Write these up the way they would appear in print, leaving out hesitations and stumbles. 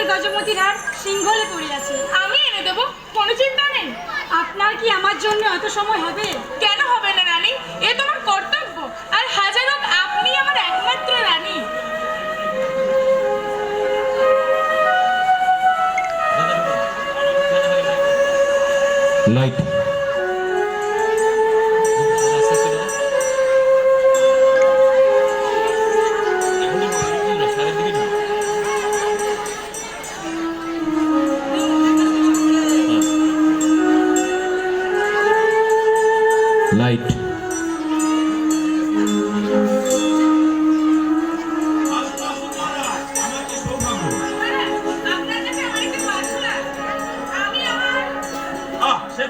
গজমতির হার সিংহলে পড়িয়াছে। আমি এনে দেবো, কোনো চিন্তা নেই। আপনার কি আমার জন্য এত সময় হবে? কেন হবে না রানী, এ তোমার কর্তব্য। আর হাজার হোক, আপনি আমার একমাত্র রানী। লাইট লাইট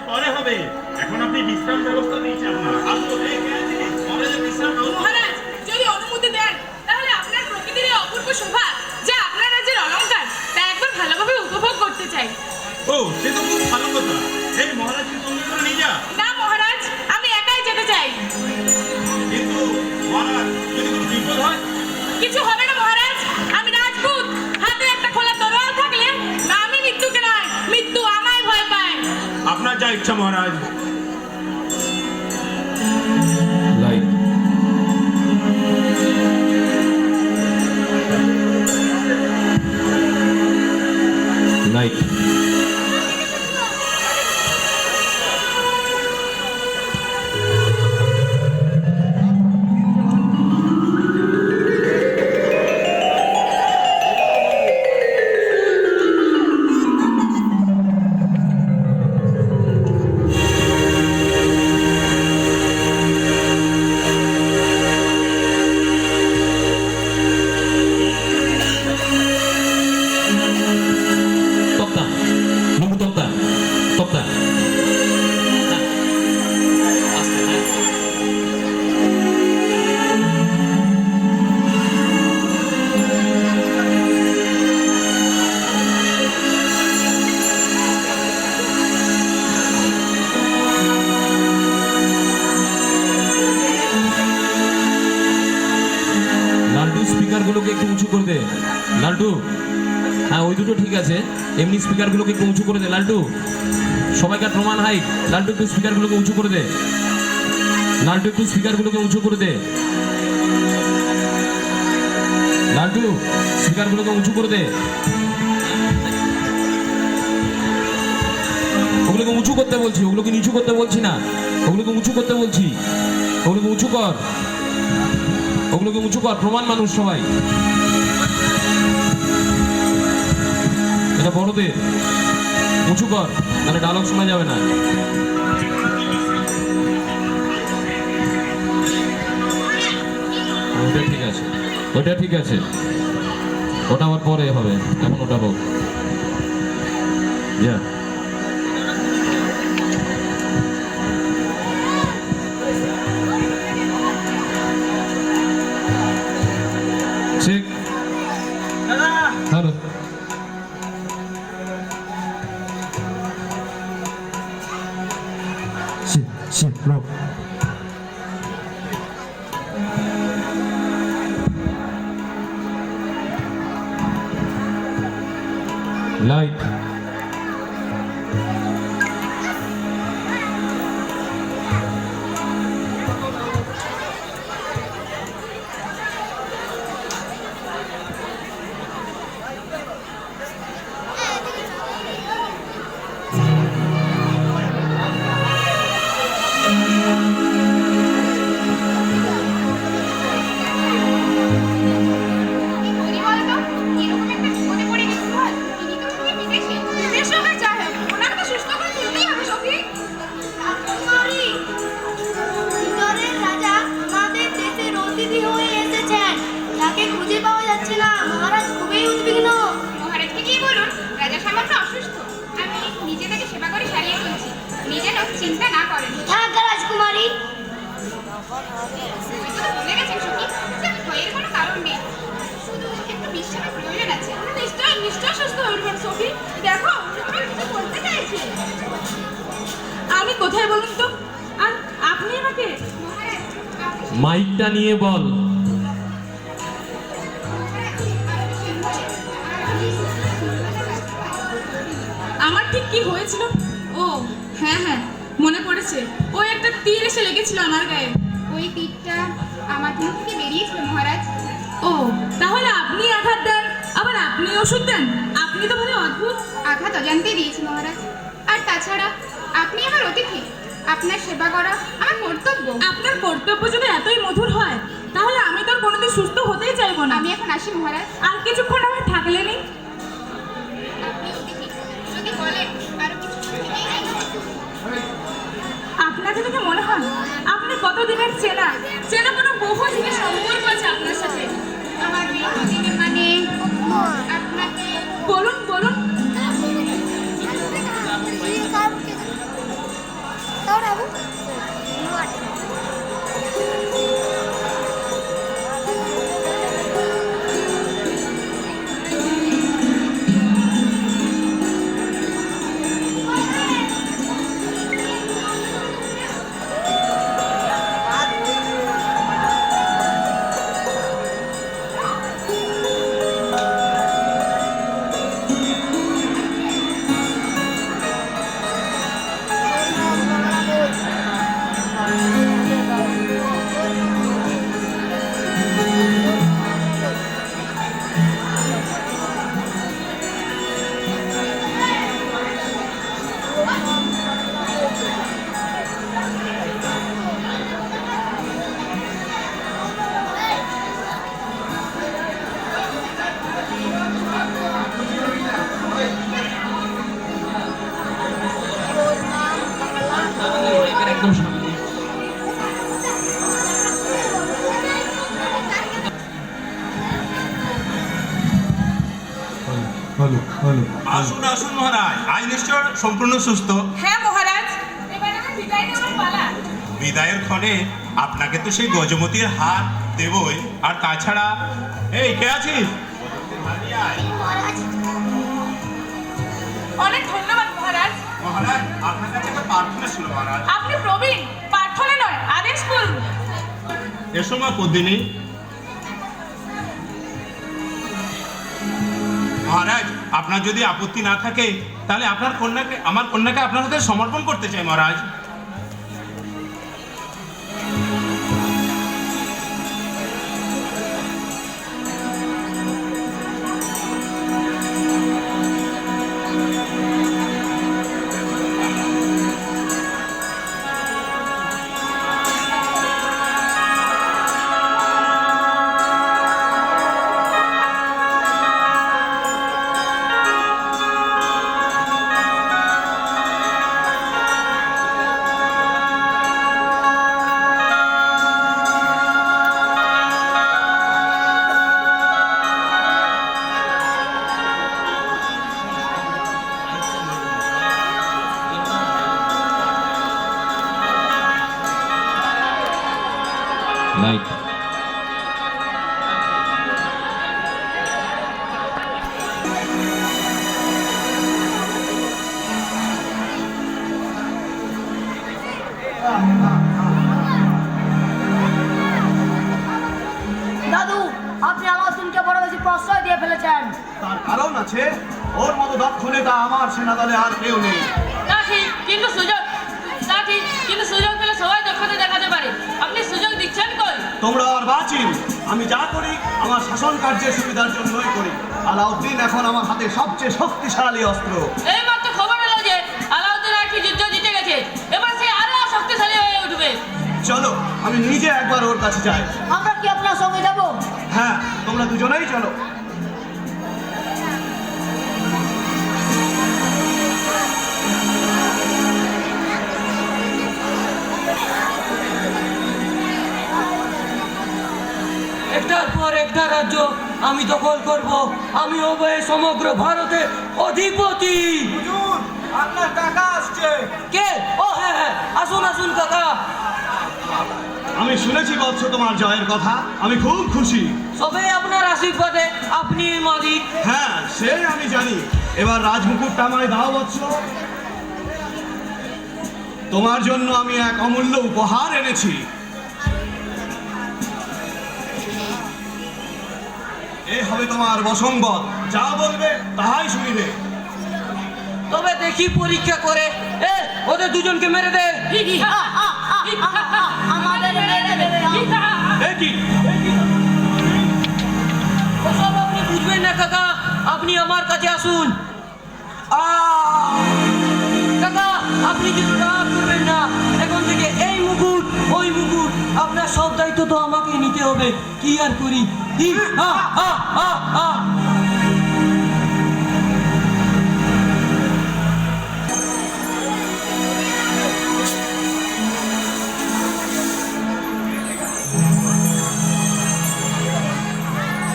পরে হবে, এখন আপনি বিশ্রাম ব্যবস্থা দিয়েছেন মহারাজ, যদি অনুমতি দেন তাহলে আপনার প্রকৃতির এই অপূর্ব শোভা, যা আপনার রাজ্যের অলংকার, তা একবার ভালোভাবে উপভোগ করতে চাই। ও, সে তো খুব ভালো কথা। এই মহারাজকে সঙ্গে করে নিয়ে যা। না মহারাজ, আমি একাই যেতে চাই। কিন্তু মহারাজ, যদি কোনো বিপদ হয়? কিছু হবে না মহারাজ, আমি রাজপুত। হাতে একটা খোলা তরোয়াল থাকলে আমি মৃত্যুকে নয়, মৃত্যু আমায় ভয় পায়। আপনার যা ইচ্ছা মহারাজ। লাইট লাইট স্পিকারগুলোকে একটু উঁচু করে দে লালটু। হ্যাঁ, ওই দুটো ঠিক আছে, এমনি স্পিকারগুলোকে একটু উঁচু করে দে লালটু। সবাইকার প্রমাণ হাইট। লালটু একটু স্পিকারগুলোকে উঁচু করে দে। লালটু একটু স্পিকারগুলোকে উঁচু করে দে। লালটু স্পিকারগুলোকে উঁচু করে দে। ওগুলোকে উঁচু করতে বলছি, ওগুলোকে নিচু করতে বলছি না। ওগুলোকে উঁচু করতে বলছি, ওগুলোকে উঁচু কর, ওগুলোকে উঁচু কর। প্রমাণ মানুষ সবাই, এটা বড়দের, উঁচু কর, তাহলে ডায়লগ শোনা যাবে না। ওটা ঠিক আছে, ওটা ঠিক আছে, ওটা আবার পরে হবে, এখন ওটা হোক। যা ঠিক। হ্যালো, লাইট চিন্তা না করেন। থাক রাজকুমারী, ভয়ের কোনো কারণ নেই, শুধু একটু বিশ্রামের প্রয়োজন আছে। নিশ্চয় সুস্থ হয়ে উঠবেন সফি। দেখো কিছু বলতে চাইছি। আমি কোথায় বলুন তো? আর আপনি আমাকে মাইকটা নিয়ে বল। ঠিক কি হয়েছিল? ও হ্যাঁ হ্যাঁ, মনে পড়েছে। ওই একটা তীর এসে লেগেছিল আমার গায়ে। ওই তীরটা আমার মুখ থেকে বেরিয়েছিল মহারাজ। ও, তাহলে আপনি আঘাত দেন, আবার আপনি ওষুধ দেন? আপনি তো ভালো অদ্ভুত। আঘাত অজান্তে দিয়েছি মহারাজ। আর তাছাড়া আপনি আমার অতিথি, আপনার সেবা করা আমার কর্তব্য। আপনার কর্তব্য যদি এতই মধুর হয়, তাহলে আমি তো আর কোনোদিন সুস্থ হতেই চাইবো না। আমি এখন আসি মহারাজ। আর কিছুক্ষণ আমার থাকলেনি। আপনি অতিথি, যদি বলেন আরো কিছু থেকেই যাই। আপনাকে দেখে মনে হয় আপনি কতদিনের চেনা চেনা কোনো বহু দিনের সম্পর্ক আছে আপনার সাথে। আমার দীর্ঘদিনের মানে আপনাকে বলুন বলুন। একদম সামনে। আসুন আসুন মহারাজ, আজ নিশ্চয় সম্পূর্ণ সুস্থ। হ্যাঁ মহারাজ, এবার আমার বিদায় নেওয়ার পালা। বিদায়ের ক্ষণে আপনাকে তো সেই গজমতির হাত দেবই, আর তাছাড়া এই কে আছিস? অনেক ধন্যবাদ মহারাজ। মহারাজ, আপনার কাছে একটা প্রার্থনা ছিল মহারাজ। আপনি প্রবীণ, প্রার্থনা নয় আদেশ করুন। এসো মা পদ্মিনী। মহারাজ, আপনার যদি আপত্তি না থাকে তাহলে আমার কন্যাকে আপনার হাতে সমর্পণ করতে চাই মহারাজ। লাইট। দাদু, আপনি আমার সিংকে বড় বেশি প্রশ্রয় দিয়ে ফেলেছেন। তার কারণ আছে, ওর মতো দক্ষ নেতা আমার সেনাদলে আর কেউ নেই। তা ঠিক, কিন্তু সুযোগ পেলে সবাই দক্ষতা দেখাতে পারে। আপনি সুযোগ দিচ্ছেন কই? তোমরা আর বাঁচিন। আমি যা করি আমার শাসন কার্যের সুবিধার জন্যই করি। আলাউদ্দিন এখন আমার হাতে সবচেয়ে শক্তিশালী অস্ত্র। এই মাত্র খবর এলো যে আলাউদ্দিন একটি যুদ্ধ জিতে গেছে, এবার সে আরো শক্তিশালী হয়ে উঠবে। চলো, আমি নিজে একবার ওর কাছে যাই। আমরা কি আপনার সঙ্গে যাব? হ্যাঁ, তোমরা দুজনেই চলো। একটার পর একটা রাজ্য আমি দখল করব। আমি হব এই সমগ্র ভারতের অধিপতি। হুজুর, আপনার কাকা আসছে। কে? ও হ্যাঁ হ্যাঁ, আসুন আসুন কাকা। আমি শুনেছি বৎস তোমার জয়ের কথা, আমি খুব খুশি। সবে আপনার আশীর্বাদে আপনি মালিক। হ্যাঁ, সে আমি জানি। এবার রাজমুকুটটা আমায় দাও বৎস। তোমার জন্য আমি এক অমূল্য উপহার এনেছি। এ হবে তোমার বসম্বত, যা বলবে তাহাই শুনিবে। তবে দেখি পরীক্ষা করে। এ ওদের দুজনকে মেরে দে। আমাদের মেরে দেবে। ওসব আপনি বুঝবেন না কাকা, আপনি আমার কাছে আসুন। কাকা আপনি কিছু রাগ করবেন না, এখন থেকে এই মুকুট ওই মুকুট আপনার সব দায়িত্ব তো আমাকে নিতে হবে। কি আর করি?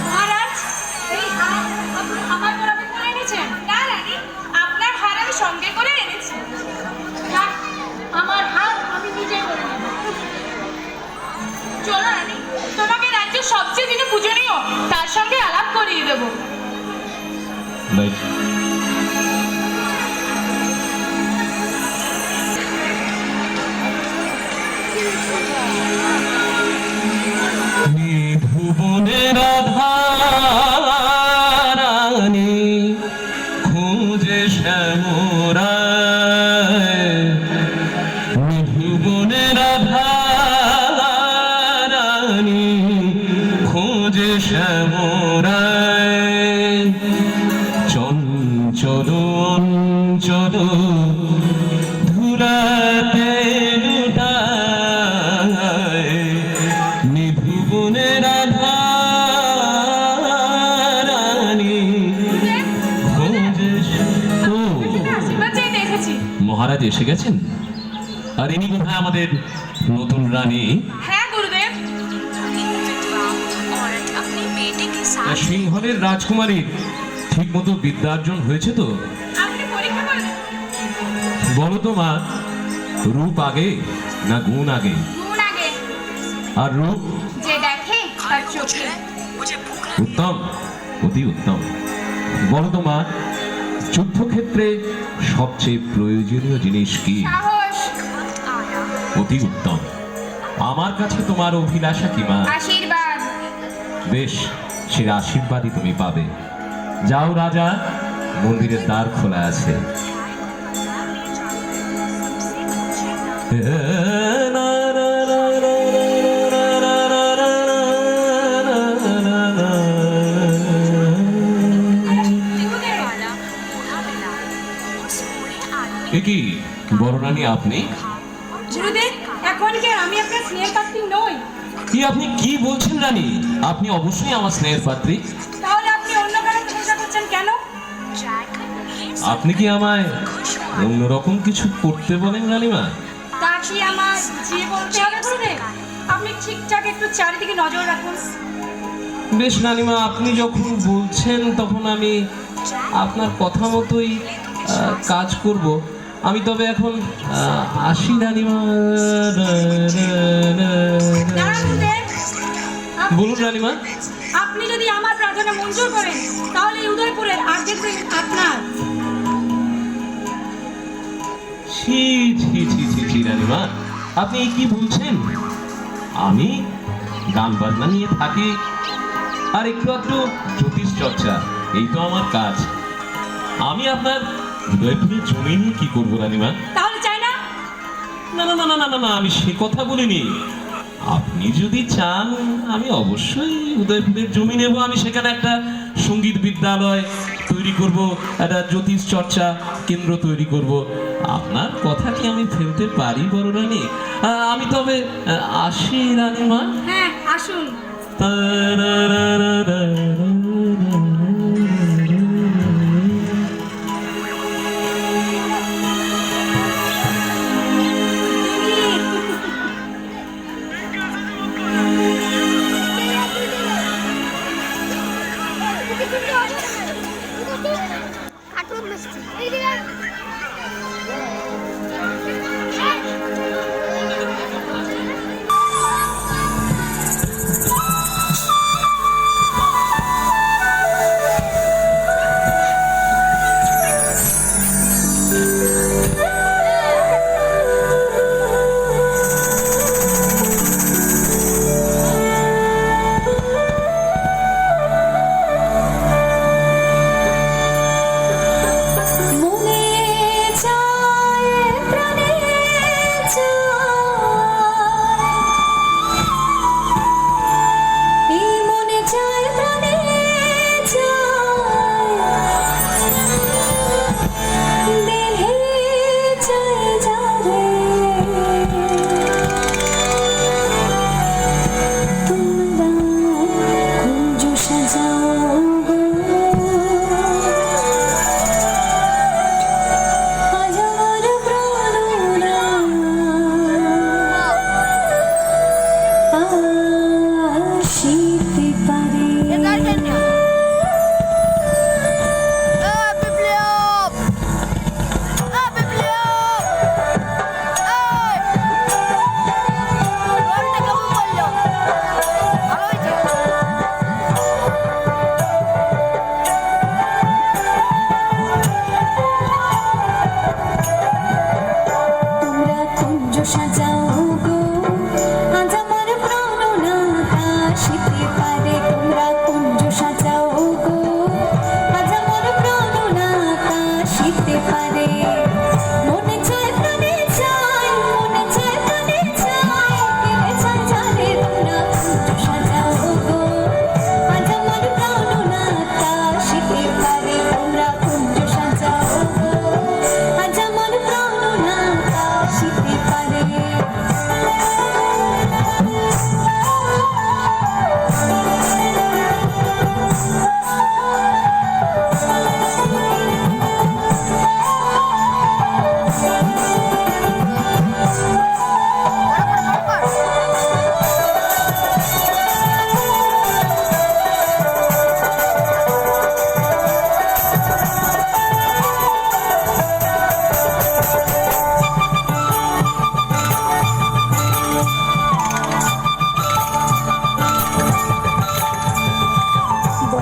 মহারাজ, এই হার আপনি আমার বরাবর করে এনেছেন? না রানী, আপনার হার আমি সঙ্গে করে এনেছি। থাক, আমার হার আমি নিজেই করে নেব। চলো রানী, তোমাকে রাজ্যের সবচেয়ে যিনি পূজনীয় তার সঙ্গে আলাপ করিয়ে দেবো। রাইট। ভুবনের রাধারানী খুঁজে শ্যামরায়, ভুবনের রাধারানী খুঁজে শ্যামরায়, চঞ্চল অঞ্চল ধুরাতে লুটায়, নিভুবনের রাধারানী খোঁজে ও, আশীর্বাদ চাইতে এসেছি। মহারাজ এসে গেছেন? আর ইনি বোধহয় আমাদের নতুন রানী। হ্যাঁ গুরুদেব। সিংহলের রাজকুমারীর ঠিক মতো বিদ্যার্জন হয়েছে তো? আপনি পরীক্ষা করে দেন। বলো তো মা, রূপ আগে না গুণ আগে? গুণ আগে, আর রূপ? যে দেখে তার চোখে। উত্তম, অতি উত্তম। বলো তো মা, যুদ্ধক্ষেত্রে সবচেয়ে প্রয়োজনীয় জিনিস কি? সাহস, অতি উত্তম। আমার কাছে তোমার অভিলাষা কি মা? আশীর্বাদ। বেশ, সে আশীর্বাদই তুমি পাবে। যাও রাজা, মন্দিরের দ্বার খোলা আছে। এ কি বড়রানী আপনি? গুরুদেব, এখন কি আর আমি আপনার স্নেহের পাত্রী নই? কি আপনি কি বলছেন রানী? আপনি অবশ্যই আমার স্নেহের পাত্রী। তাহলে আপনি অন্য কারো প্রশংসা করছেন কেন? আপনি কি আমায় অন্যরকম কিছু করতে বলেন রানীমা? তা কি আমার যে বলতে হবে গুরুদেব? আপনি ঠিকঠাক একটু চারিদিকে নজর রাখুন। বেশ রানীমা, আপনি যখন বলছেন তখন আমি আপনার কথা মতোই কাজ করব। আমি তবে এখন আসি রানীমা। দাঁড়ান গুরুদেব, বলুন রানীমা। আপনি যদি আমার প্রার্থনা মঞ্জুর করেন তাহলে এই উদয়পুরের আর্ধেক আপনার। ছি ছি ছি ছি ছি রানীমা, আপনি কি বলছেন? আমি গান বাজনা নিয়ে থাকি আর একটু একটু জ্যোতিষ চর্চা, এই তো আমার কাজ। আমি আপনার উদয়পুরের জমি নিয়ে কি করবো রানীমা? তাহলে চাই না? না না না না না না না, আমি সে কথা বলিনি। আপনি যদি চান আমি অবশ্যই উদয়পুরের জমি নেব। আমি সেখানে একটা সঙ্গীত বিদ্যালয় তৈরি করব, একটা জ্যোতিষ চর্চা কেন্দ্র তৈরি করব। আপনার কথা কি আমি ফেলতে পারি বড় রানী? আমি তবে আসি রানীমা। হ্যাঁ, আসুন। মনে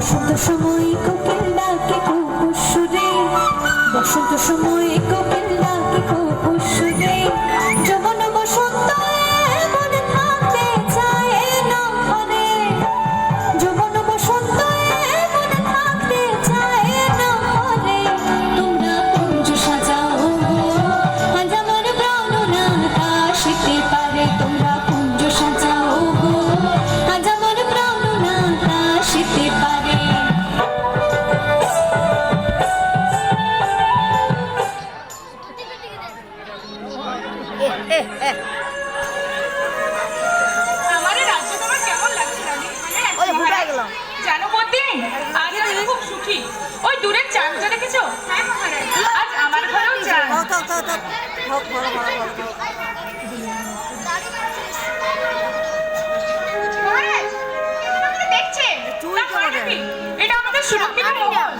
বসন্ত সময় কোকিল ডাকে কুকুর সুরে, বসন্ত সময় কোকিল ডাকে কুকুর সুরে, যৌবন বসন্ত এমন থাকতে চায় না ঘরে, যৌবন বসন্ত এমন থাকতে চায় না ঘরে। তোমরা কুঞ্জ সাজাও গো, আজ আমার প্রাণনাথ আসিতে পারে, তোমরা কুঞ্জ সাজাও গো, আজ আমার প্রাণনাথ আসিতে পারে। আমার এই রাজ্য তোমার কেমন লাগছে রানী? জানো বদ্দি, আজ আমি খুব সুখী। ওই দূরের চাঁদটা দেখেছো? হ্যাঁ মহারাজ, আজ আমার ঘরেও চাঁদ। মহারাজ, আমাকে দেখছেন? না, মানে কি? এটা আমাদের সুরক্ষিত মহল।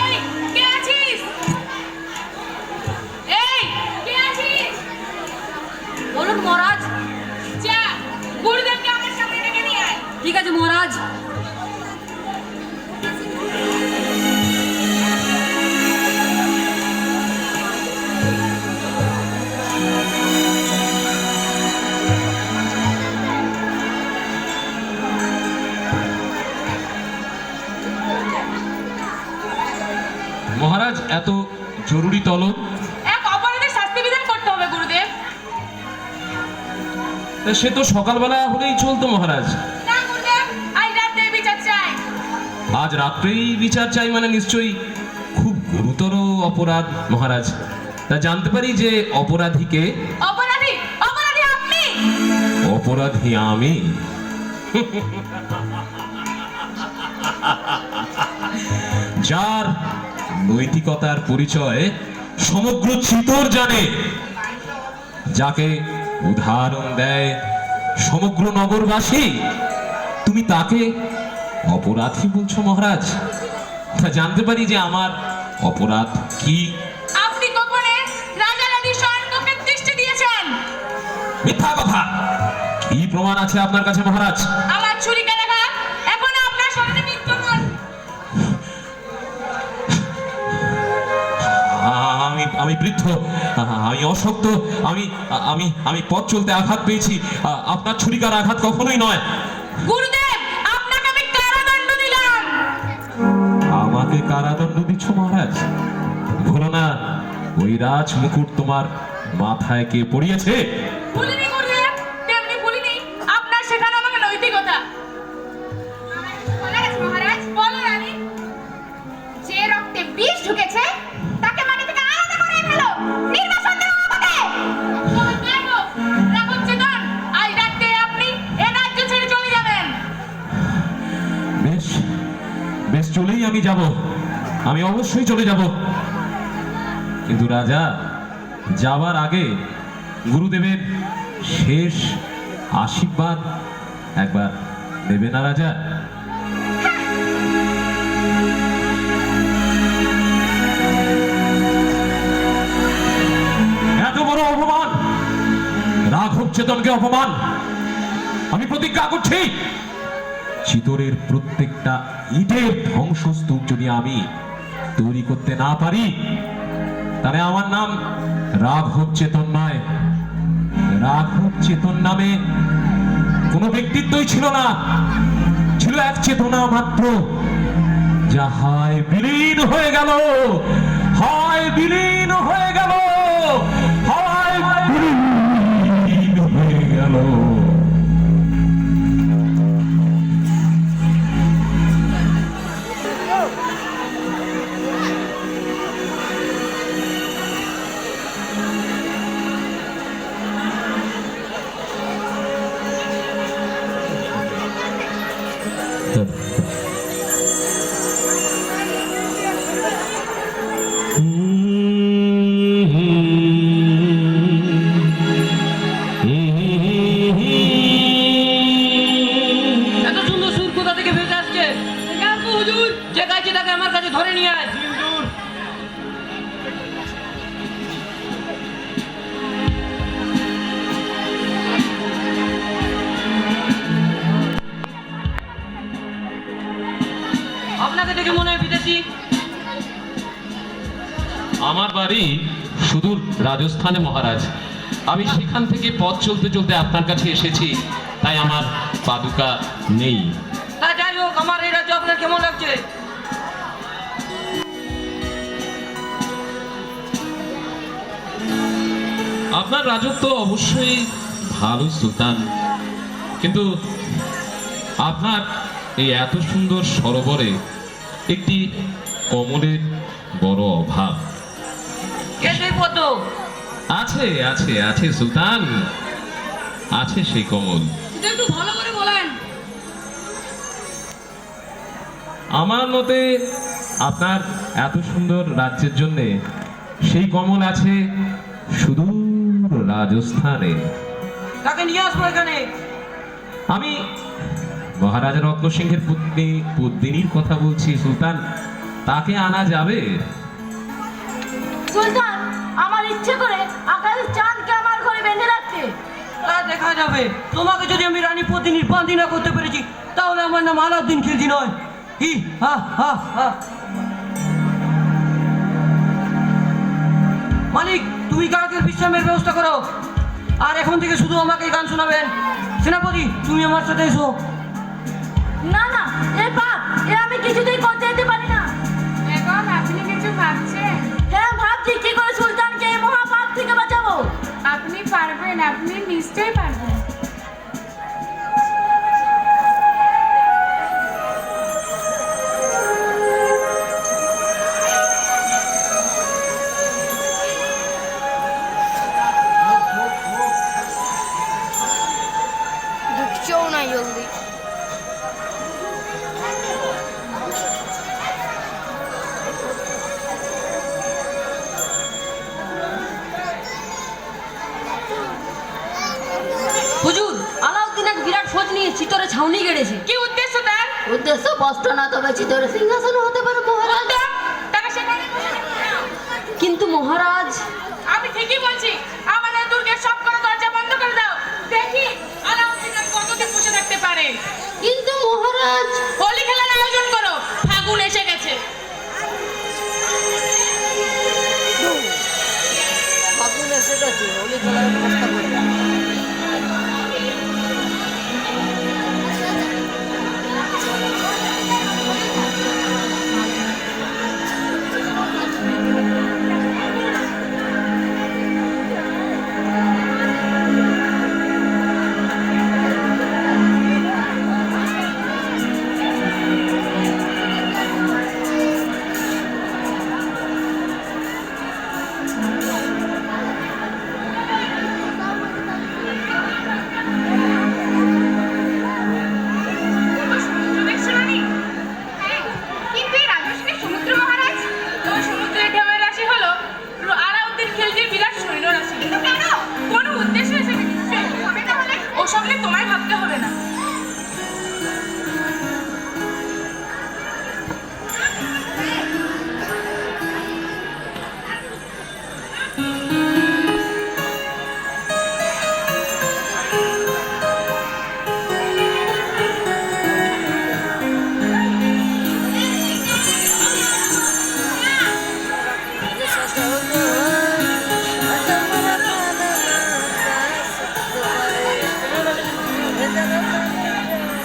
এই, কে আছিস? এই, কে আছিস? বলুন মহারাজ। যা, গুরুদেবকে আমার সামনে ডেকে নিয়ে আয়। ঠিক আছে মহারাজ। মহারাজ, এত জরুরি তলব? এক অপরাধের শাস্তি বিধান করতে হবে গুরুদেব। তা সে তো সকালবেলা হলেই চলতো মহারাজ। না গুরুদেব, আজ রাতে বিচার চাই। আজ রাত্রেই বিচার চাই মানে নিশ্চয়ই খুব গুরুতর অপরাধ মহারাজ। তা জানতে পারি যে অপরাধীকে? অপরাধী? অপরাধী আপনি? অপরাধী আমি? যার নৈতিকতার পরিচয় সমগ্র চিতর জানে, যাকে উদাহরণ দেয় সমগ্র নগরবাসী, তুমি তাকে অপরাধী বলছো মহারাজ? তা জানতে পারি যে আমার অপরাধ কি? আপনি গোপনে রাজা রানীর স্বর্ণকে দৃষ্টি দিয়েছেন। মিথ্যা কথা। কি প্রমাণ আছে আপনার কাছে মহারাজ? আমার ছুরিকাঘাত এখনো আপনার শরীরে বিদ্যমান। আমি বৃদ্ধ, আমি অশক্ত, আমি পথ চলতে আঘাত পেয়েছি। আপনার ছুরিকার আঘাত কখনোই নয়। গুরুদেব, আপনাকে আমি কারাদণ্ড দিলাম। আমাকে কারাদণ্ড দিচ্ছ মহারাজ? ভুলো না, ওই রাজ মুকুট তোমার মাথায় কে পড়িয়েছে? ভুলিনি গুরুদেব, তেমনি ভুলিনি আপনার শেখানো আমাকে নৈতিকতা। মহারাজ, মহারাজ, বলো রানী। যে রক্তে বিষ ঢুকেছে তাকে মাটি থেকে আলাদা করে ফেলো। নির্বাসন দাও আমাকে। দেখো, রাঘব চেতন, আজ রাতে আপনি এ রাজ্য ছেড়ে চলে যাবেন। বেশ বেশ, চলেই আমি যাব, আমি অবশ্যই চলে যাব। কিন্তু রাজা, যাবার আগে গুরুদেবের শেষ আশীর্বাদ একবার দেবে না রাজা? এত বড় অপমান, রাঘব চেতনকে অপমান, আমি প্রতিজ্ঞা করছি চিতরের প্রত্যেকটা ইটের ধ্বংসস্তূপ যদি আমি তৈরি করতে না পারি, তাহলে আমার নাম রাঘব চেতন নয়। রাঘব চেতন নামে কোনো ব্যক্তিত্বই ছিল না, ছিল এক চেতনা মাত্র, যা হায় বিলীন হয়ে গেল, হায় বিলীন হয়ে গেল, হায় বিলীন হয়ে গেল। বাড়ি সুদূর রাজস্থানে মহারাজ। আমি সেখান থেকে পথ চলতে চলতে আপনার কাছে এসেছি, তাই আমার পাদুকা নেই। তা যাই হোক, আমার এই রাজ্য আপনার কেমন লাগছে? আপনার রাজত্ব অবশ্যই ভালো সুলতান, কিন্তু আপনার এই এত সুন্দর সরোবরে একটি কমলের বড় অভাব। কে সেই পদ্ম? আছে আছে আছে সুলতান, আছে সেই কমল। এটা একটু ভালো করে বলেন। আমার মতে আপনার এত সুন্দর রাজ্যের জন্যে সেই কমল আছে সুদূর রাজস্থানে। তাকে নিয়ে আসবো এখানে। আমি মহারাজা রত্ন সিংহের পত্নী পদ্মিনীর কথা বলছি সুলতান, তাকে আনা যাবে? সুলতান, আমার ইচ্ছে করে আকাশের চাঁদকে আমার ঘরে বেঁধে রাখতে। তা দেখা যাবে। তোমাকে যদি আমি রানী পদ্মিনীর বাঁধি না করতে পেরেছি, তাহলে আমার নাম আলাউদ্দিন খিলজি নয়। হি হা হা হা। মালিক, তুমি গায়কের বিশ্রামের ব্যবস্থা করো, আর এখন থেকে শুধু আমাকে গান শোনাবেন। সেনাপতি, তুমি আমার সাথে এসো। না না, এ পাপ, এ আমি কিছুতেই করতে যেতে পারি না। বেগম, আপনি কিছু ভাবছেন? হ্যাঁ ভাবছি, কি করে সুলতানকে এই মহাপাপ থেকে বাঁচাবো। আপনি পারবেন, আপনি নিশ্চয়ই পারবেন। ঢুকছেও না জলদি। হুজুর, আলাউদ্দিন এক বিরাট ফৌজ নিয়ে চিতরে ছাউনি গেড়েছে। কি উদ্দেশ্য তার? উদ্দেশ্য স্পষ্ট না, তবে চিতরে সিংহাসন হতে পারে মহারাজ। বলতো, তাকে সেখানে বসে থাকতে দাও। কিন্তু মহারাজ, আমি ঠিকই বলছি, আমাদের দুর্গের সব কোনো দরজা বন্ধ করে দাও। দেখি আলাউদ্দিন আর কতদিন বসে থাকতে পারে। কিন্তু মহারাজ, হোলি খেলার আয়োজন করো, ফাগুন এসে গেছে। ফাগুন এসে গেছে, হোলি খেলার ব্যবস্থা করবে। সমুদ্র দেখছো রানী? হ্যাঁ, কিন্তু এই রাজস্থানের সমুদ্র মহারাজ। ওই সমুদ্রের ঢেউয়ের রাশি হলো আলাউদ্দিন খিলজির বিরাট সৈন্য রাশি। কিন্তু কেন? কোনো উদ্দেশ্য এসেছে নিশ্চয়ই। হবে তাহলে? ওসব নিয়ে তোমায় ভাবতে হবে না।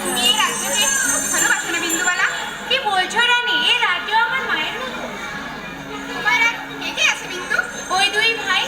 তুমি এই রাজ্যকে খুব ভালোবাসো না বিন্দুবালা? কি বলছো রানী? এই রাজ্য আমার মায়ের মতো। তোমার আর কে কে আছে বিন্দু? ওই দুই ভাই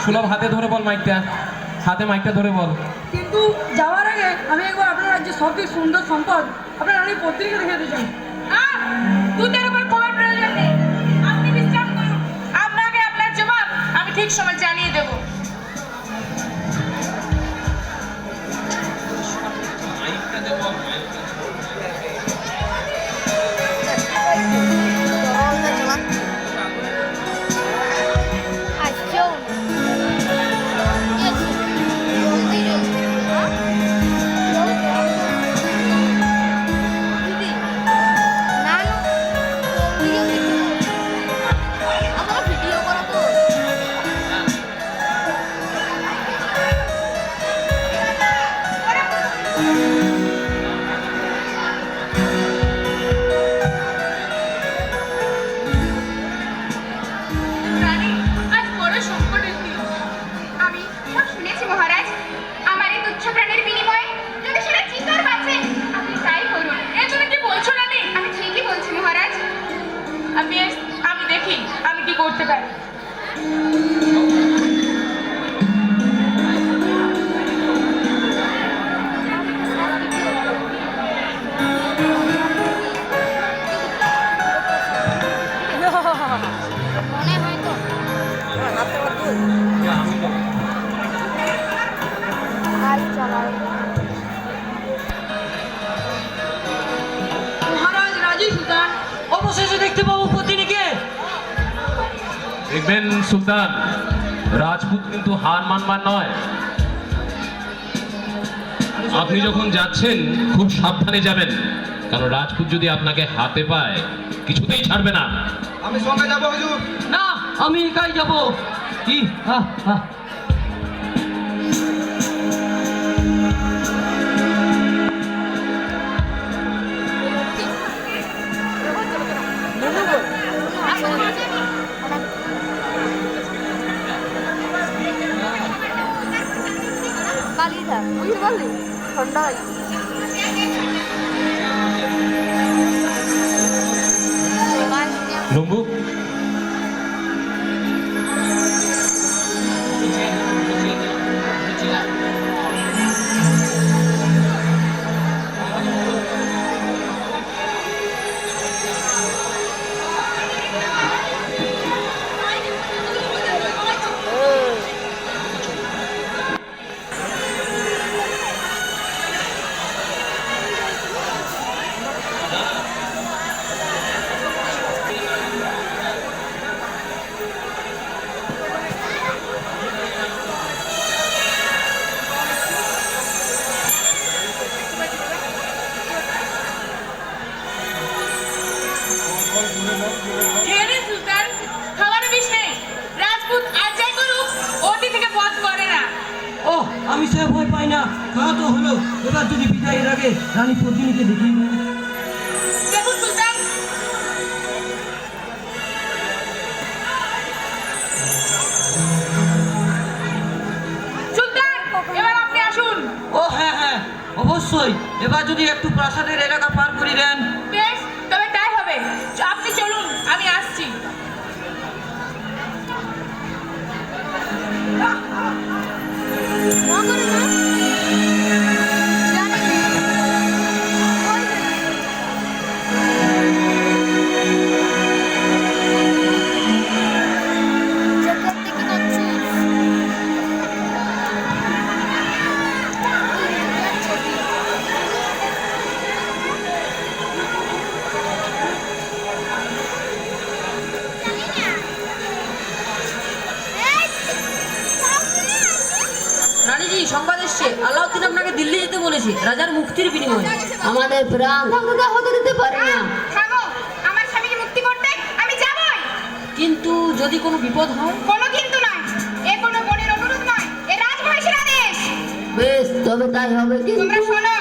সুলভ হাতে ধরে বল মাইকটা, হাতে মাইকটা ধরে বল। কিন্তু যাওয়ার আগে আমি একবার আপনার রাজ্যের সবচেয়ে সুন্দর সম্পদ আপনার আমি পত্রিকা দেখে যেতে চাই। দুধের উপর খবর প্রয়োজন নেই, আপনি বিশ্রাম করুন, আপনাকে আপনার জবাব আমি ঠিক সময় জানিয়ে দেবো। ভাবতে পারি। মহারাজ রাজি সুলতান। অবশেষে দেখতে পাবো পত্নীকে। দেখবেন সুলতান, রাজপুত কিন্তু হার মানবার নয়। আপনি যখন যাচ্ছেন খুব সাবধানে যাবেন, কারণ রাজপুত যদি আপনাকে হাতে পায় কিছুতেই ছাড়বে না। আমি সঙ্গে যাবো হুজুর। না, আমি একাই যাব। কি হা হা লম্বু, খেয়ে নিন সুলতান, খাবারের বিষ নেই। রাজপুত আর যাই করুক, অতি থেকে পথ করে না। ও, আমি সে ভয় পাই না। খাওয়া তো হলো, এবার যদি বিদায়ের আগে রানী পত্নীকে দেখিয়ে নিই। দেখুন সুলতান, সুলতান এবার আপনি আসুন। ও হ্যাঁ হ্যাঁ, অবশ্যই। এবার যদি একটু প্রাসাদের এলাকা পার করি দেন। বেশ, তবে তাই হবে। আপনি চলুন, আমি আসছি। রানীজি, সংবাদ এসছে, আলাউদ্দিন আপনাকে দিল্লি যেতে বলেছে রাজার মুক্তির বিনিময়ে। আমাদের প্রাণ ধ্বংস হতে দিতে পারি না। থামো, আমার স্বামীকে মুক্তি করতে আমি যাবই। কিন্তু যদি কোনো বিপদ হয়? কোনো কিন্তু নয়, এ কোনো বনের অনুরোধ নয়, এ রাজমহেশের আদেশ। বেশ, তবে তাই হবে। কিন্তু তোমরা শোনো,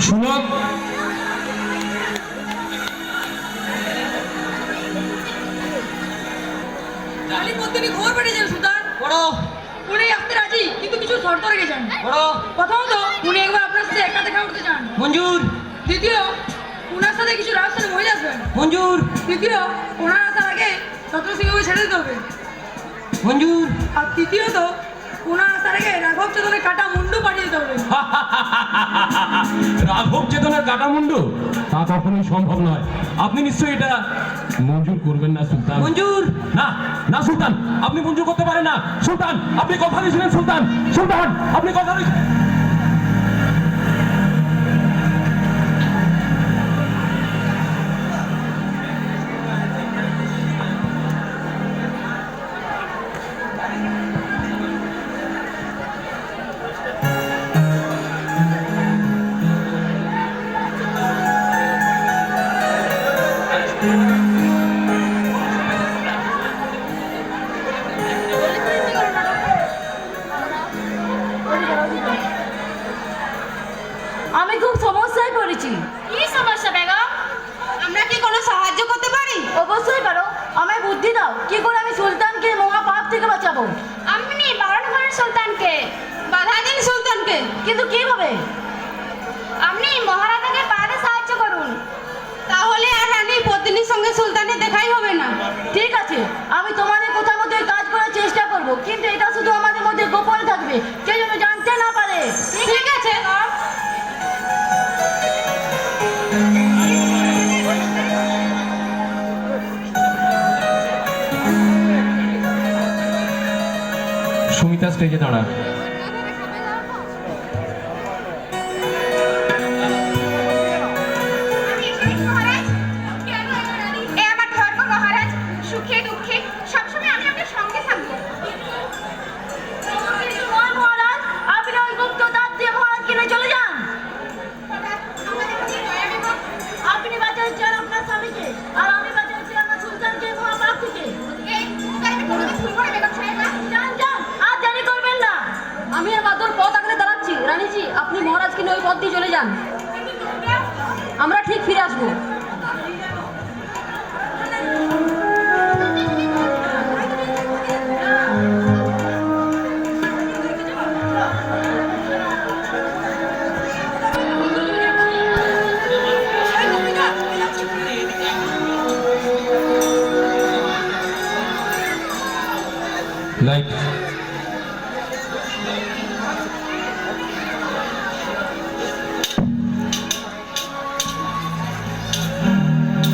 সুলভ কালীর মধ্যে ঘোর বেড়েছেন সুলতান। বড় উনি আসতে রাজি, কিন্তু কিছু শর্ত রেখেছেন। বড় প্রথমত উনি একবার আপনার সাথে একা দেখা করতে চান। মঞ্জুর দ্বিতীয়, ওনার সাথে কিছু রাস্তায় মহিলা আসবেন। মঞ্জুর তৃতীয়, ওনার আসার আগে ছত্র সিংহকে ছেড়ে দিতে হবে। মঞ্জুর আর তৃতীয়ত, ওনার আসার আগে রাঘব চেতনের কাটা মুন্ডু পাঠিয়ে দিতে হবে। রাঘব চেতনার কাটা মুন্ডু তা কখনোই সম্ভব নয়। আপনি নিশ্চয়ই এটা মঞ্জুর করবেন না সুলতান। মঞ্জুর না না সুলতান, আপনি মঞ্জুর করতে পারেন না। সুলতান আপনি কথা দিয়েছিলেন। সুলতান সুলতান আপনি কথা দিয়েছিলেন। আমি খুব সমস্যায় পড়েছি। কি সমস্যা বেগম? আমরা কি কোনো সাহায্য করতে পারি? অবশ্যই পারো, আমায় বুদ্ধি দাও কি করে আমি সুলতানকে মহা পাপ থেকে বাঁচাবো। আপনি বারণ করেন সুলতানকে, বাধা দিন সুলতানকে। কিন্তু কিভাবে? আপনি মহারাজাকে পারে সাহায্য করুন, তাহলে আর রানী পত্নীর সঙ্গে সুলতানের দেখাই হবে না। ঠিক আছে, আমি তোমাদের কথা মতো কাজ করার চেষ্টা করব, কিন্তু এটা শুধু আমাদের মধ্যে গোপন থাকবে, কেউ যেন জানতে না পারে। ঠিক আছে। সুমিতা স্টেজে দাঁড়া। মহারাজ, এ আমার ধর্ম মহারাজ। সুখে দুঃখে সবসময় আমি আপনার সঙ্গে থাকবো। কিন্তু নয় মহারাজ, আপনি ওই গুপ্ত দাঁত দিয়ে মহারাজকে নিয়ে চলে যান। আমাদের কি দয়া বেগম? আপনি বাঁচাচ্ছেন আপনার স্বামীকে, আর আমি বাঁচাচ্ছি আমার সুলতানকে মহা পাপ থেকে। এই উপকার আমি কোনোদিন ভুলবো না বেগম সাহেবা। যান যান, আর দেরি করবেন না। আমি আর মাত্র পথ আঁকড়ে দাঁড়াচ্ছি। রানীজি, আপনি মহারাজকে নিয়ে ওই পথ দিয়ে চলে যান, আমরা ঠিক ফিরে আসবো।